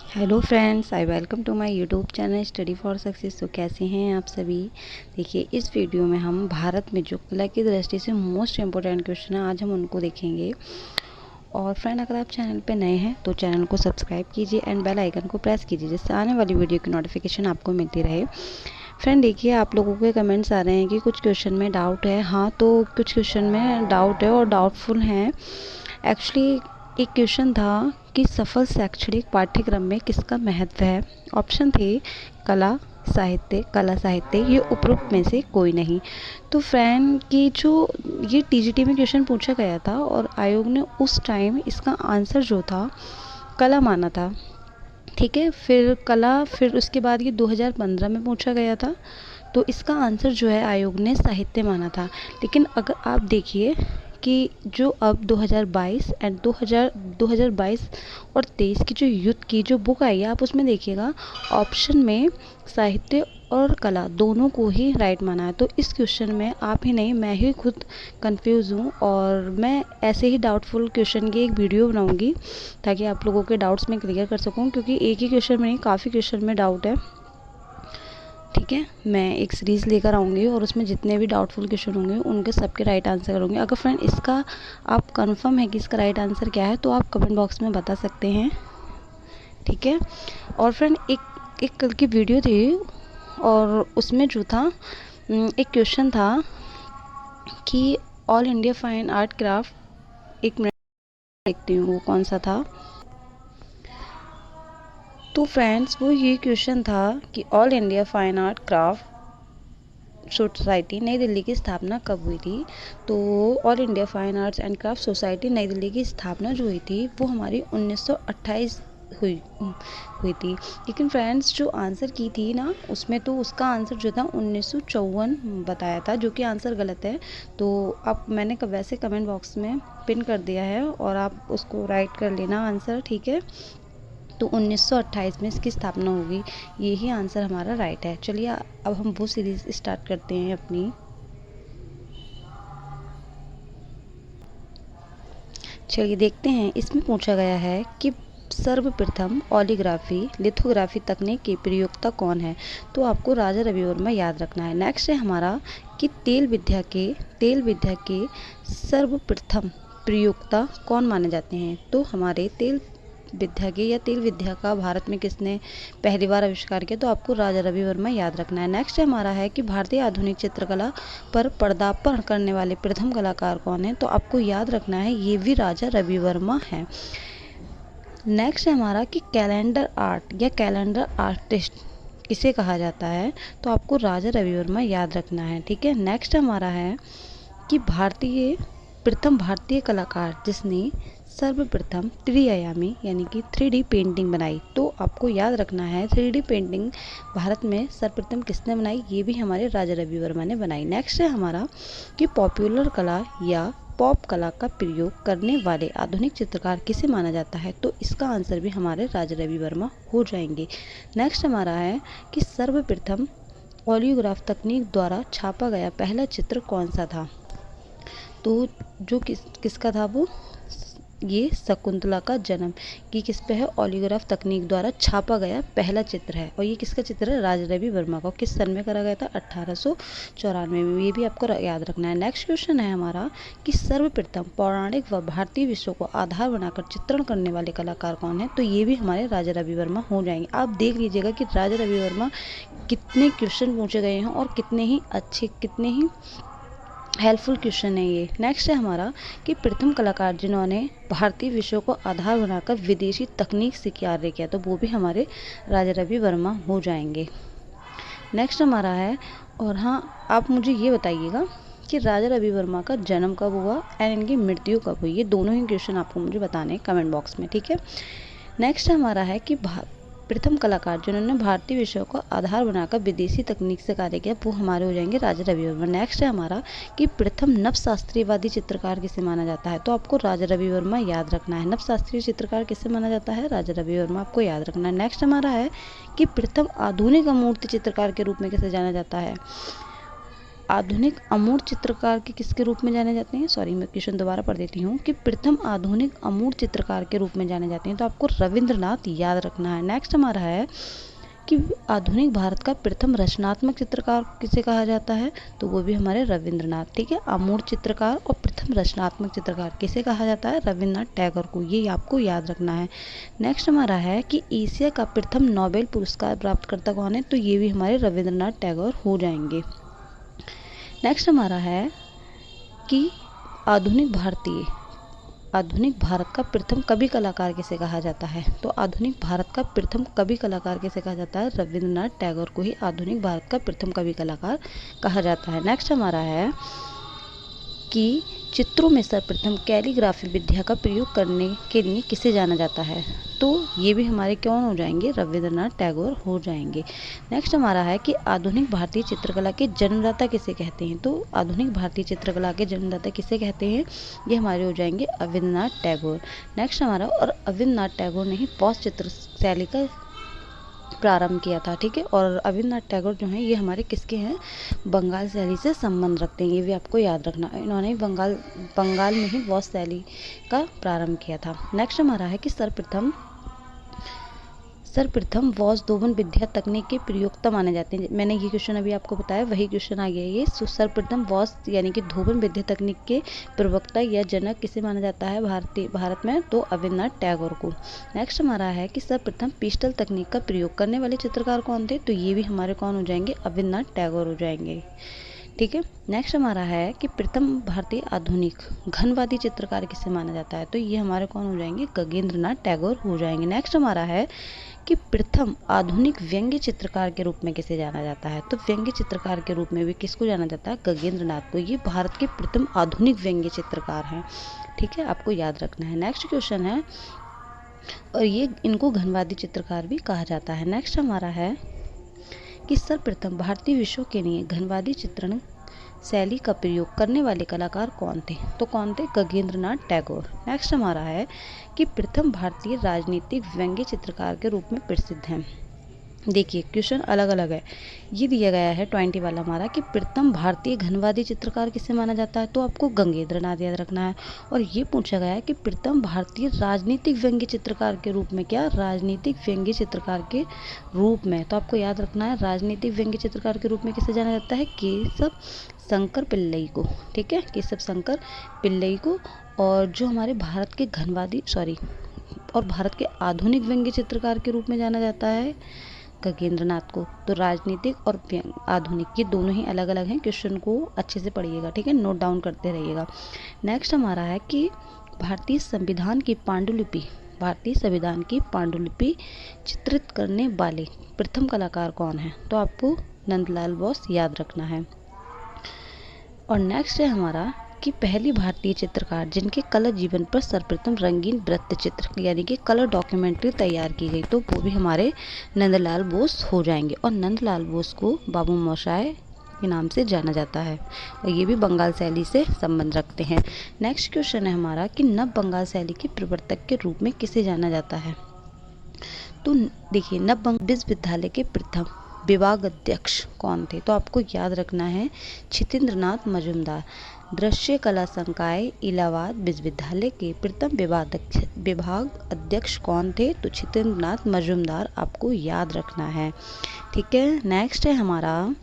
Hello friends, I welcome to my YouTube channel study for success. तो कैसे हैं आप सभी। देखिए, इस वीडियो में हम भारत में जो कला की दृष्टि से मोस्ट इम्पोर्टेंट क्वेश्चन है, आज हम उनको देखेंगे। और फ्रेंड, अगर आप चैनल पे नए हैं तो चैनल को सब्सक्राइब कीजिए एंड बेल आइकन को प्रेस कीजिए, जिससे आने वाली वीडियो की नोटिफिकेशन आपको मिलती रहे। फ्रेंड देखिए, आप लोगों के कमेंट्स आ रहे हैं कि कुछ क्वेश्चन में डाउट है। हाँ, तो कुछ क्वेश्चन में डाउट है और डाउटफुल हैं। एक्चुअली एक क्वेश्चन था कि सफल शैक्षणिक पाठ्यक्रम में किसका महत्व है। ऑप्शन थे कला साहित्य, ये उपरोक्त में से कोई नहीं। तो फ्रेंड की जो ये टीजीटी में क्वेश्चन पूछा गया था और आयोग ने उस टाइम इसका आंसर जो था कला माना था। ठीक है, फिर उसके बाद ये 2015 में पूछा गया था, तो इसका आंसर जो है आयोग ने साहित्य माना था। लेकिन अगर आप देखिए कि जो अब 2022 एंड 2022 और 23 की जो युद्ध की जो बुक आई है, आप उसमें देखिएगा ऑप्शन में साहित्य और कला दोनों को ही राइट माना है। तो इस क्वेश्चन में आप ही नहीं, मैं ही खुद कंफ्यूज हूँ और मैं ऐसे ही डाउटफुल क्वेश्चन की एक वीडियो बनाऊंगी ताकि आप लोगों के डाउट्स मैं क्लियर कर सकूँ, क्योंकि एक ही क्वेश्चन में नहीं, काफ़ी क्वेश्चन में डाउट है। ठीक है, मैं एक सीरीज़ लेकर आऊँगी और उसमें जितने भी डाउटफुल क्वेश्चन होंगे उनके सबके राइट आंसर करूँगी। अगर फ्रेंड इसका आप कंफर्म है कि इसका राइट आंसर क्या है, तो आप कमेंट बॉक्स में बता सकते हैं। ठीक है, और फ्रेंड एक कल की वीडियो थी और उसमें जो था एक क्वेश्चन था कि all India fine art craft, एक मिनट देखती हूँ वो कौन सा था। तो फ्रेंड्स वो ये क्वेश्चन था कि all India fine art craft society नई दिल्ली की स्थापना कब हुई थी। तो all India fine arts and craft society नई दिल्ली की स्थापना जो हुई थी वो हमारी 1928 हुई थी। लेकिन फ्रेंड्स जो आंसर की थी ना, उसमें तो उसका आंसर जो था 1954 बताया था, जो कि आंसर गलत है। तो आप मैंने वैसे कमेंट बॉक्स में पिन कर दिया है और आप उसको राइट कर लेना आंसर। ठीक है, तो 1928 में इसकी स्थापना होगी, यही आंसर हमारा राइट है। चलिए अब हम वो सीरीज स्टार्ट करते हैं अपनी। चलिए देखते हैं, इसमें पूछा गया है कि सर्वप्रथम ओलिग्राफी लिथोग्राफी तकनीक की प्रयोक्ता कौन है। तो आपको राजा रवि वर्मा याद रखना है। नेक्स्ट है हमारा कि तेल विद्या के सर्वप्रथम प्रयोक्ता कौन माने जाते हैं। तो हमारे तेल विद्या का भारत में किसने पहली बार आविष्कार किया। तो आपको राजा रवि वर्मा याद रखना है। नेक्स्ट हमारा है कि भारतीय आधुनिक चित्रकला पर पर्दापण करने वाले प्रथम कलाकार कौन है। तो आपको याद रखना है, ये भी राजा रवि वर्मा है। नेक्स्ट है हमारा कि कैलेंडर आर्ट या कैलेंडर आर्टिस्ट किसे कहा जाता है। तो आपको राजा रवि वर्मा याद रखना है। ठीक है, नेक्स्ट हमारा है कि प्रथम भारतीय कलाकार जिसने सर्वप्रथम त्रिआयामी यानी कि 3D पेंटिंग बनाई। तो आपको याद रखना है, 3D पेंटिंग भारत में सर्वप्रथम किसने बनाई, ये भी हमारे राजा रवि वर्मा ने बनाई। नेक्स्ट है हमारा कि पॉपुलर कला या पॉप कला का प्रयोग करने वाले आधुनिक चित्रकार किसे माना जाता है। तो इसका आंसर भी हमारे राजा रवि वर्मा हो जाएंगे। नेक्स्ट हमारा है कि सर्वप्रथम ओलियोग्राफ तकनीक द्वारा छापा गया पहला चित्र कौन सा था। तो जो किसका था वो, ये शकुंतला का जन्म की किस पे है, ओलियोग्राफ तकनीक द्वारा छापा गया पहला चित्र है। और ये किसका चित्र है, राजा रवि वर्मा का। किस सन में करा गया था, 1894 में। ये भी आपको याद रखना है। नेक्स्ट क्वेश्चन है हमारा कि सर्वप्रथम पौराणिक व भारतीय विषयों को आधार बनाकर चित्रण करने वाले कलाकार कौन है। तो ये भी हमारे राजा रवि वर्मा हो जाएंगे। आप देख लीजिएगा कि राजा रवि वर्मा कितने क्वेश्चन पूछे गए हैं और कितने ही अच्छे, कितने ही हेल्पफुल क्वेश्चन है ये। नेक्स्ट है हमारा कि प्रथम कलाकार जिन्होंने भारतीय विषयों को आधार बनाकर विदेशी तकनीक से कार्य किया। तो वो भी हमारे राजा रवि वर्मा हो जाएंगे। नेक्स्ट हमारा है, और हाँ आप मुझे ये बताइएगा कि राजा रवि वर्मा का जन्म कब हुआ एंड इनकी मृत्यु कब हुई। ये दोनों ही क्वेश्चन आपको मुझे बताने हैं कमेंट बॉक्स में। ठीक है, नेक्स्ट हमारा है कि प्रथम कलाकार जिन्होंने भारतीय विषयों को आधार बनाकर विदेशी तकनीक से कार्य किया, वो हमारे हो जाएंगे राजा रवि वर्मा। नेक्स्ट है हमारा कि प्रथम नवशास्त्रीयवादी चित्रकार किसे माना जाता है। तो आपको राजा रवि वर्मा याद रखना है। नवशास्त्रीय चित्रकार किसे माना जाता है, राजा रवि वर्मा, आपको याद रखना है। नेक्स्ट हमारा है कि प्रथम आधुनिक मूर्ति चित्रकार के रूप में किसे जाना जाता है। आधुनिक अमूर्त चित्रकार के किसके रूप में जाने जाते हैं, सॉरी मैं क्वेश्चन दोबारा पढ़ देती हूँ, कि प्रथम आधुनिक अमूर्त चित्रकार के रूप में जाने जाते हैं, तो आपको रविंद्रनाथ याद रखना है। नेक्स्ट हमारा है कि आधुनिक भारत का प्रथम रचनात्मक चित्रकार किसे कहा जाता है, तो वो भी हमारे रविंद्रनाथ। ठीक है, अमूर्त चित्रकार और प्रथम रचनात्मक चित्रकार किसे कहा जाता है, रविंद्रनाथ टैगोर को, ये आपको याद रखना है। नेक्स्ट हमारा है कि एशिया का प्रथम नोबेल पुरस्कार प्राप्तकर्ता कौन है, तो ये भी हमारे रविंद्रनाथ टैगोर हो जाएंगे। नेक्स्ट हमारा है कि आधुनिक भारत का प्रथम कवि कलाकार किसे कहा जाता है, तो आधुनिक भारत का प्रथम कवि कलाकार किसे कहा जाता है, रविंद्रनाथ टैगोर को ही आधुनिक भारत का प्रथम कवि कलाकार कहा जाता है। नेक्स्ट हमारा है कि चित्रों में सर्वप्रथम कैलीग्राफी विद्या का प्रयोग करने के लिए किसे जाना जाता है, तो ये भी हमारे कौन हो जाएंगे, रविंद्रनाथ टैगोर हो जाएंगे। नेक्स्ट हमारा है कि आधुनिक भारतीय चित्रकला के जन्मदाता किसे कहते हैं, तो आधुनिक भारतीय चित्रकला के जन्मदाता किसे कहते हैं, ये हमारे हो जाएंगे रविंद्रनाथ टैगोर। नेक्स्ट हमारा, और रविंद्रनाथ टैगोर ने ही पॉस्ट चित्र शैली का प्रारंभ किया था। ठीक है, और रविंद्रनाथ टैगोर जो हैं ये हमारे किसके हैं, बंगाल शैली से संबंध रखते हैं, ये भी आपको याद रखना। इन्होंने बंगाल में ही वॉस शैली का प्रारंभ किया था। नेक्स्ट हमारा है कि सर्वप्रथम वॉस धोवन विद्या तकनीक के प्रयोक्ता माने जाते हैं। मैंने ये क्वेश्चन अभी आपको बताया, वही क्वेश्चन आ गया ये। सर्वप्रथम वॉस यानी कि धोवन विद्या तकनीक के प्रवक्ता या जनक किसे माना जाता है भारत में, तो रविंद्रनाथ टैगोर को। नेक्स्ट हमारा है कि सर्वप्रथम पिस्टल तकनीक का प्रयोग करने वाले चित्रकार कौन थे, तो ये भी हमारे कौन हो जाएंगे, रविंद्रनाथ टैगोर हो जाएंगे। ठीक है, नेक्स्ट हमारा है कि प्रथम भारतीय आधुनिक घनवादी चित्रकार किसे माना जाता है, तो ये हमारे कौन हो जाएंगे, गगनेंद्रनाथ टैगोर हो जाएंगे। नेक्स्ट हमारा है कि प्रथम आधुनिक व्यंग्य चित्रकार के रूप में किसे जाना जाता है, तो व्यंग्य चित्रकार के रूप में भी किसको जाना जाता है, गगनेंद्रनाथ को। ये भारत के प्रथम आधुनिक व्यंग्य चित्रकार हैं। ठीक है, आपको याद रखना है। नेक्स्ट क्वेश्चन है, और ये इनको घनवादी चित्रकार भी कहा जाता है। नेक्स्ट हमारा है कि सर्वप्रथम भारतीय विषयों के लिए घनवादी चित्रण शैली का प्रयोग करने वाले कलाकार कौन थे, तो कौन थे, गगनेंद्रनाथ टैगोर। नेक्स्ट हमारा है कि प्रथम भारतीय राजनीतिक व्यंग्य चित्रकार के रूप में प्रसिद्ध हैं। देखिए क्वेश्चन अलग अलग है, ये दिया गया है 20 वाला हमारा कि प्रथम भारतीय घनवादी चित्रकार किसे माना जाता है, तो आपको गगनेंद्रनाथ याद रखना है। और ये पूछा गया है कि प्रथम भारतीय राजनीतिक व्यंग्य चित्रकार के रूप में, क्या, राजनीतिक व्यंग्य चित्रकार के रूप में, तो आपको याद रखना है राजनीतिक व्यंग्य चित्रकार के रूप में किसे जाना जाता है, केशव शंकर पिल्लई को। ठीक है, केशव शंकर पिल्लई को। और जो हमारे भारत के भारत के आधुनिक व्यंग्य चित्रकार के रूप में जाना जाता है गगनेंद्रनाथ को। तो राजनीतिक और आधुनिक ये दोनों ही अलग अलग हैं, क्वेश्चन को अच्छे से पढ़िएगा। ठीक है, नोट डाउन करते रहिएगा। नेक्स्ट हमारा है कि भारतीय संविधान की पांडुलिपि चित्रित करने वाले प्रथम कलाकार कौन है, तो आपको नंदलाल बोस याद रखना है। और नेक्स्ट है हमारा कि पहली भारतीय चित्रकार जिनके कलर जीवन पर सर्वप्रथम रंगीन वृत्त चित्र यानी कि कलर डॉक्यूमेंट्री तैयार की गई, तो वो भी हमारे नंदलाल बोस हो जाएंगे। और नंदलाल बोस को बाबू मोशाय के नाम से जाना जाता है, और ये भी बंगाल शैली से संबंध रखते हैं। नेक्स्ट क्वेश्चन है हमारा कि नव बंगाल शैली के प्रवर्तक के रूप में किसे जाना जाता है, तो देखिए नव बंगाल विश्वविद्यालय के प्रथम विभाग अध्यक्ष कौन थे, तो आपको याद रखना है क्षितेंद्रनाथ मजूमदार। दृश्य कला संकाय इलाहाबाद विश्वविद्यालय के प्रथम विभाग अध्यक्ष कौन थे, तो क्षितेंद्रनाथ मजूमदार आपको याद रखना है। ठीक है, नेक्स्ट है हमारा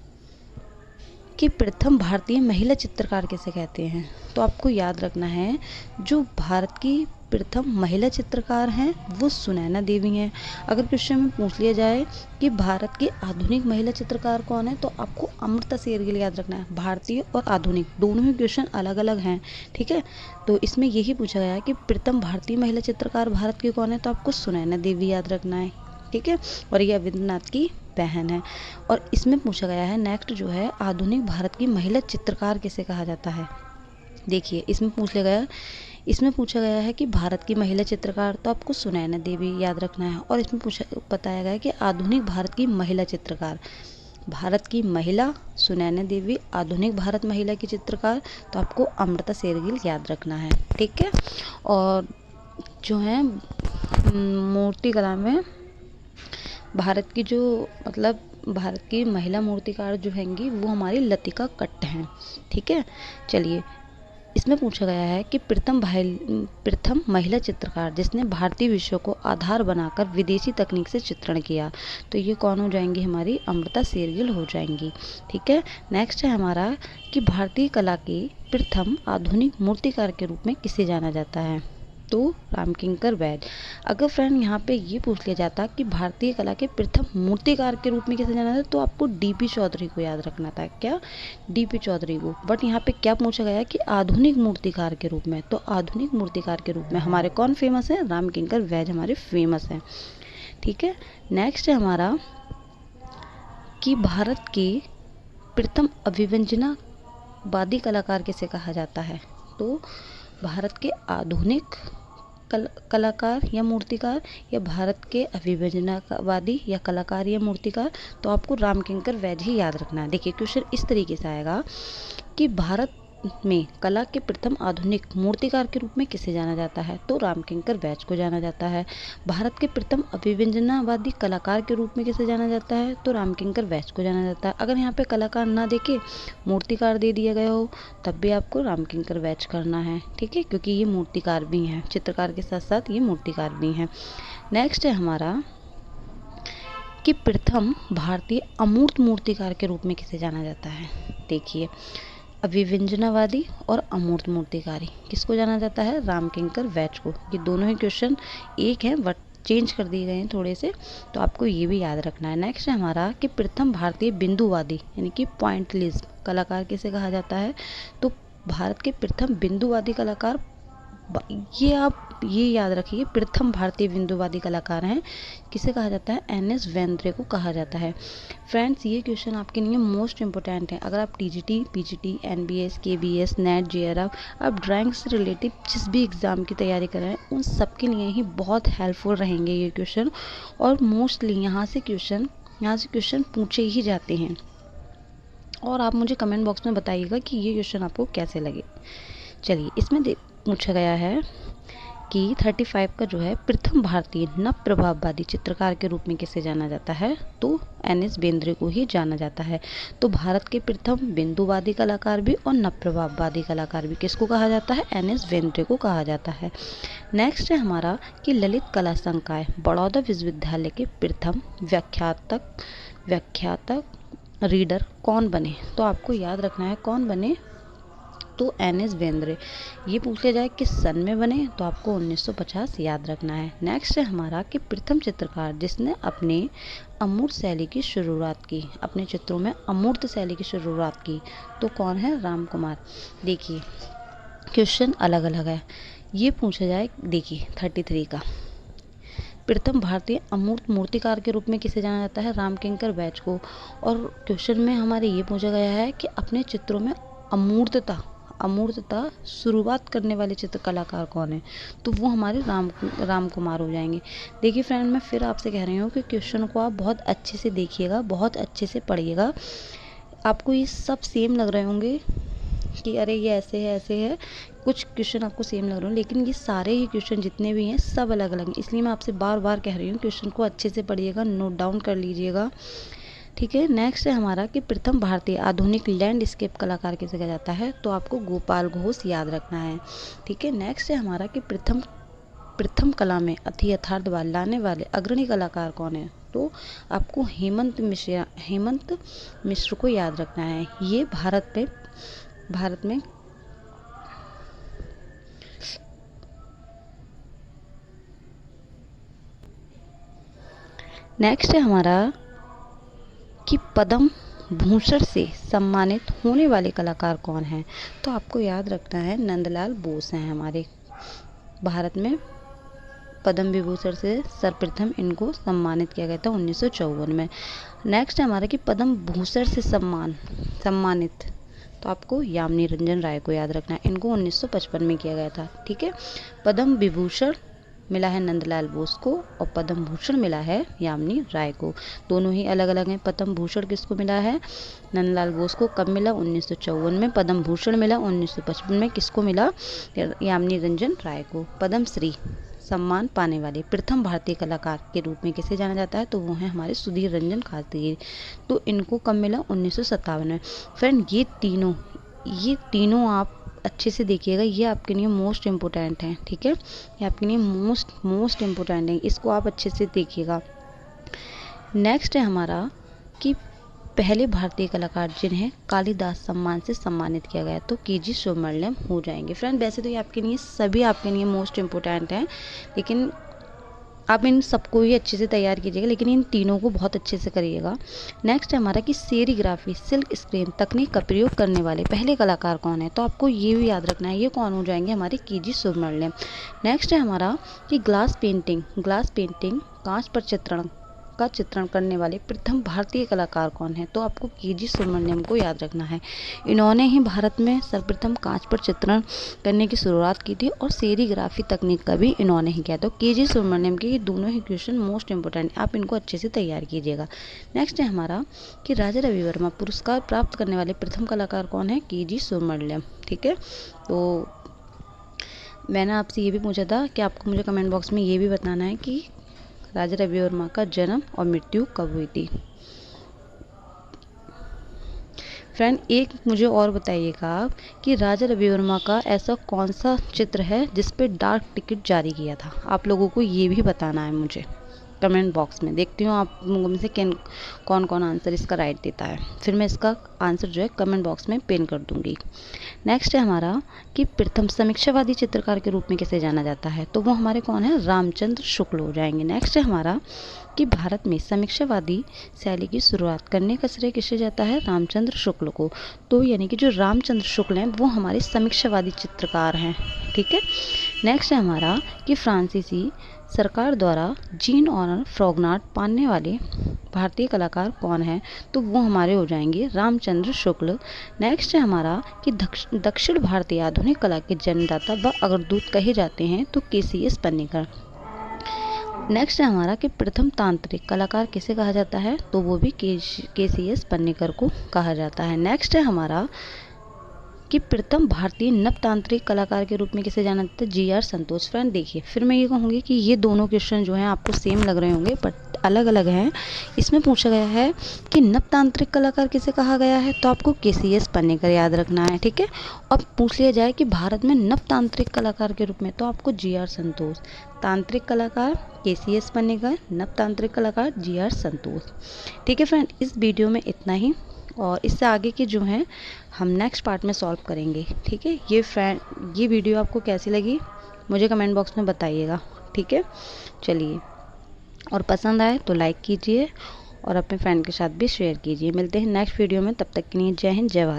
कि प्रथम भारतीय महिला चित्रकार किसे कहते हैं, तो आपको याद रखना है जो भारत की प्रथम महिला चित्रकार हैं वो सुनैना देवी हैं। अगर क्वेश्चन में पूछ लिया जाए कि भारत की आधुनिक महिला चित्रकार कौन है, तो आपको अमृता शेरगिल याद रखना है। भारतीय और आधुनिक दोनों ही क्वेश्चन अलग अलग हैं। ठीक है, तो इसमें यही पूछा गया है कि प्रथम भारतीय महिला चित्रकार भारत की कौन है, तो आपको सुनैना देवी याद रखना है। ठीक है, और ये रविंद्रनाथ की बहन है। और इसमें पूछा गया है नेक्स्ट जो है आधुनिक भारत की महिला चित्रकार किसे कहा जाता है। देखिए इसमें पूछा गया है कि भारत की महिला चित्रकार, तो आपको सुनैना देवी याद रखना है। और इसमें बताया गया है कि आधुनिक भारत की महिला चित्रकार, भारत की महिला सुनैना देवी, आधुनिक भारत महिला की चित्रकार, तो आपको अमृता शेरगिल याद रखना है। ठीक है, और जो है मूर्ति कला में भारत की जो भारत की महिला मूर्तिकार जो हैंगी वो हमारी लतिका कट्ट हैं। ठीक है, चलिए इसमें पूछा गया है कि प्रथम महिला चित्रकार जिसने भारतीय विषयों को आधार बनाकर विदेशी तकनीक से चित्रण किया, तो ये कौन हो जाएंगी, हमारी अमृता शेरगिल हो जाएंगी। ठीक है, नेक्स्ट है हमारा कि भारतीय कला के प्रथम आधुनिक मूर्तिकार के रूप में किसे जाना जाता है, तो रामकिंकर वैद्य। अगर फ्रेंड यहाँ पे ये पूछ लिया जाता कि भारतीय कला के प्रथम मूर्तिकार के रूप में किसे जाना था, तो आपको डीपी चौधरी को याद रखना था। क्या, डीपी चौधरी को। बट यहाँ पे क्या पूछा गया कि आधुनिक मूर्तिकार के रूप में, तो आधुनिक मूर्तिकार के रूप में हमारे कौन फेमस है, रामकिंकर वैद्य हमारे फेमस हैं। ठीक है, नेक्स्ट है हमारा कि भारत के प्रथम अभिव्यंजनावादी कलाकार किसे कहा जाता है, तो भारत के आधुनिक कलाकार या मूर्तिकार, या भारत के अभिव्यंजनावादी या कलाकार या मूर्तिकार, तो आपको रामकिंकर वैद्य ही याद रखना है। देखिए क्वेश्चन इस तरीके से आएगा कि भारत में कला के प्रथम आधुनिक मूर्तिकार के रूप में किसे जाना जाता है, तो रामकिंकर वैद्य को जाना जाता है। भारत के प्रथम अभिव्यंजनावादी कलाकार के रूप में किसे जाना जाता है, तो रामकिंकर वैद्य को जाना जाता है। अगर यहाँ पे कलाकार ना देके मूर्तिकार दे दिया गया हो तब भी आपको रामकिंकर वैद्य करना है। ठीक है, क्योंकि ये मूर्तिकार भी हैं, चित्रकार के साथ साथ ये मूर्तिकार भी हैं। नेक्स्ट है हमारा कि प्रथम भारतीय अमूर्त मूर्तिकार के रूप में किसे जाना जाता है। देखिए अभिव्यंजनावादी और अमूर्त मूर्तिकारी किसको जाना जाता है, रामकिंकर वैद्य को। ये दोनों ही क्वेश्चन एक हैं बट चेंज कर दिए गए हैं थोड़े से, तो आपको ये भी याद रखना है। नेक्स्ट है हमारा कि प्रथम भारतीय बिंदुवादी यानी कि पॉइंटलिज्म कलाकार किसे कहा जाता है, तो भारत के प्रथम बिंदुवादी कलाकार, ये आप ये याद रखिए, प्रथम भारतीय बिंदुवादी कलाकार हैं, किसे कहा जाता है, एन.एस. बेंद्रे को कहा जाता है। फ्रेंड्स ये क्वेश्चन आपके लिए मोस्ट इंपॉर्टेंट है। अगर आप TGT, PGT, NBS, KBS, net, JRF, आप ड्राइंग से रिलेटेड जिस भी एग्ज़ाम की तैयारी कर रहे हैं उन सब के लिए ही बहुत हेल्पफुल रहेंगे ये क्वेश्चन। और मोस्टली यहाँ से क्वेश्चन पूछे ही जाते हैं। और आप मुझे कमेंट बॉक्स में बताइएगा कि ये क्वेश्चन आपको कैसे लगे। चलिए इसमें पूछा गया है कि 35 का जो है प्रथम भारतीय नव प्रभाववादी चित्रकार के रूप में किसे जाना जाता है, तो एन.एस. बेंद्रे को ही जाना जाता है। तो भारत के प्रथम बिंदुवादी कलाकार भी और नव प्रभाववादी कलाकार भी किसको कहा जाता है, एन.एस. बेंद्रे को कहा जाता है। नेक्स्ट है हमारा कि ललित कला संकाय बड़ौदा विश्वविद्यालय के प्रथम व्याख्यातक रीडर कौन बने, तो आपको याद रखना है कौन बने, तो एन.एस. बेंद्रे। ये पूछ लिया जाए किस सन में बने, तो आपको 1950 याद रखना है। नेक्स्ट है हमारा कि प्रथम चित्रकार जिसने अपने अमूर्त शैली की शुरुआत की, अपने चित्रों में अमूर्त शैली की शुरुआत की, तो कौन है, राम कुमार। देखिए क्वेश्चन अलग अलग है, ये पूछा जाए देखिए 33 का प्रथम भारतीय अमूर्त मूर्तिकार के रूप में किसे जाना जाता है, रामकिंकर वैद्य को। और क्वेश्चन में हमारे ये पूछा गया है कि अपने चित्रों में अमूर्तता शुरुआत करने वाले चित्र कलाकार कौन है, तो वो हमारे राम कुमार हो जाएंगे। देखिए फ्रेंड मैं फिर आपसे कह रही हूँ कि क्वेश्चन को आप बहुत अच्छे से देखिएगा, बहुत अच्छे से पढ़िएगा। आपको ये सब सेम लग रहे होंगे कि अरे ये ऐसे है, कुछ क्वेश्चन आपको सेम लग रहे हैं, लेकिन ये सारे ही क्वेश्चन जितने भी हैं सब अलग अलग हैं। इसलिए मैं आपसे बार बार कह रही हूँ क्वेश्चन को अच्छे से पढ़िएगा, नोट डाउन कर लीजिएगा। ठीक है, नेक्स्ट है हमारा कि प्रथम भारतीय आधुनिक लैंडस्केप कलाकार किसे कहा जाता है, तो आपको गोपाल घोष याद रखना है। ठीक है, नेक्स्ट है हमारा कि प्रथम कला में अति यथार्थवाद लाने वाले अग्रणी कलाकार कौन है, तो आपको हेमंत मिश्र को याद रखना है। ये भारत में नेक्स्ट है हमारा कि पद्म भूषण से सम्मानित होने वाले कलाकार कौन हैं, तो आपको याद रखना है नंदलाल बोस हैं हमारे। भारत में पद्म विभूषण से सर्वप्रथम इनको सम्मानित किया गया था 1954 में। नेक्स्ट है हमारा कि पद्म भूषण से सम्मानित, तो आपको यामिनी रंजन राय को याद रखना है, इनको 1955 में किया गया था। ठीक है, पद्म विभूषण मिला है नंदलाल बोस को और पद्म भूषण मिला है यामिनी राय को, दोनों ही अलग अलग हैं। पद्म भूषण किसको मिला है, नंदलाल बोस को कब मिला, 1954 में। पद्म भूषण मिला 1955 में, किसको मिला, यामिनी रंजन राय को। पद्म श्री सम्मान पाने वाले प्रथम भारतीय कलाकार के रूप में किसे जाना जाता है, तो वो हैं हमारे सुधीर रंजन खारतिगिरी। तो इनको कब मिला, 1957 में। फ्रेंड ये तीनों आप अच्छे से देखिएगा, ये आपके लिए मोस्ट इम्पोर्टेंट हैं, ठीक है, ये आपके लिए मोस्ट इम्पोर्टेंट है, इसको आप अच्छे से देखिएगा। नेक्स्ट है हमारा कि पहले भारतीय कलाकार जिन्हें कालिदास सम्मान से सम्मानित किया गया, तो के जी सुब्रमण्यम हो जाएंगे। फ्रेंड वैसे तो ये आपके लिए सभी आपके लिए मोस्ट इम्पोर्टेंट हैं, लेकिन आप इन सबको ही अच्छे से तैयार कीजिएगा, लेकिन इन तीनों को बहुत अच्छे से करिएगा। नेक्स्ट है हमारा कि सेरीग्राफी सिल्क स्क्रीन तकनीक का प्रयोग करने वाले पहले कलाकार कौन है, तो आपको ये भी याद रखना है, ये कौन हो जाएंगे, हमारे के जी सुब्रमण्यम। नेक्स्ट है हमारा कि ग्लास पेंटिंग कांच पर चित्रण करने वाले प्रथम भारतीय कलाकार कौन है, तो आपको के जी सुब्रमण्यम को याद रखना है। इन्होंने ही भारत में सर्वप्रथम कांच पर चित्रण करने की शुरुआत की थी और सेरीग्राफी तकनीक का भी इन्होंने ही किया। तो के जी सुब्रमण्यम के ये दोनों ही क्वेश्चन मोस्ट इंपोर्टेंट, आप इनको अच्छे से तैयार कीजिएगा। नेक्स्ट है हमारा कि राजा रवि वर्मा पुरस्कार प्राप्त करने वाले प्रथम कलाकार कौन है, के जी सुब्रमण्यम, ठीक है। तो मैंने आपसे ये भी पूछा था कि आपको मुझे कमेंट बॉक्स में ये भी बताना है कि राजा रवि वर्मा का जन्म और मृत्यु कब हुई थी। फ्रेंड एक मुझे और बताइएगा कि राजा रवि वर्मा का ऐसा कौन सा चित्र है जिस पे डाक टिकट जारी किया था, आप लोगों को ये भी बताना है मुझे कमेंट बॉक्स में। देखती हूँ आप लोगों में से कौन कौन आंसर इसका राइट देता है, फिर मैं इसका आंसर जो है कमेंट बॉक्स में पिन कर दूंगी। नेक्स्ट है हमारा कि प्रथम समीक्षावादी चित्रकार के रूप में किसे जाना जाता है, तो वो हमारे कौन है, रामचंद्र शुक्ल हो जाएंगे। नेक्स्ट है हमारा कि भारत में समीक्षावादी शैली की शुरुआत करने का श्रेय किसे जाता है, रामचंद्र शुक्ल को। तो यानी कि जो रामचंद्र शुक्ल हैं वो हमारे समीक्षावादी चित्रकार हैं, ठीक है। नेक्स्ट है हमारा कि फ्रांसीसी सरकार द्वारा जीन ऑनर फ्रॉगनाट पाने वाले भारतीय कलाकार कौन है, तो वो हमारे हो जाएंगे रामचंद्र शुक्ल। नेक्स्ट है हमारा कि दक्षिण भारतीय आधुनिक कला के जन्मदाता व अग्रदूत कहे जाते हैं, तो के.सी.एस. पन्नेकर। नेक्स्ट है हमारा कि प्रथम तांत्रिक कलाकार किसे कहा जाता है, तो वो भी के.सी.एस. पन्नेकर को कहा जाता है। नेक्स्ट है हमारा कि प्रथम भारतीय नवतांत्रिक कलाकार के रूप में किसे जाना जाता है, जी.आर. संतोष। फ्रेंड देखिए फिर मैं ये कहूँगी कि ये दोनों क्वेश्चन जो हैं आपको सेम लग रहे होंगे बट अलग अलग हैं। इसमें पूछा गया है कि नवतांत्रिक कलाकार किसे कहा गया है, तो आपको के.सी.एस. पन्नेकर याद रखना है, ठीक है। अब पूछ लिया जाए कि भारत में नवतांत्रिक कलाकार के रूप में, तो आपको जी.आर. संतोष। तांत्रिक कलाकार के.सी.एस. पन्नेकर, नवतांत्रिक कलाकार जी.आर. संतोष, ठीक है। फ्रेंड इस वीडियो में इतना ही, और इससे आगे के जो हैं हम नेक्स्ट पार्ट में सॉल्व करेंगे, ठीक है। ये वीडियो आपको कैसी लगी मुझे कमेंट बॉक्स में बताइएगा, ठीक है। चलिए, और पसंद आए तो लाइक कीजिए और अपने फ्रेंड के साथ भी शेयर कीजिए। मिलते हैं नेक्स्ट वीडियो में, तब तक के लिए जय हिंद जय भारत।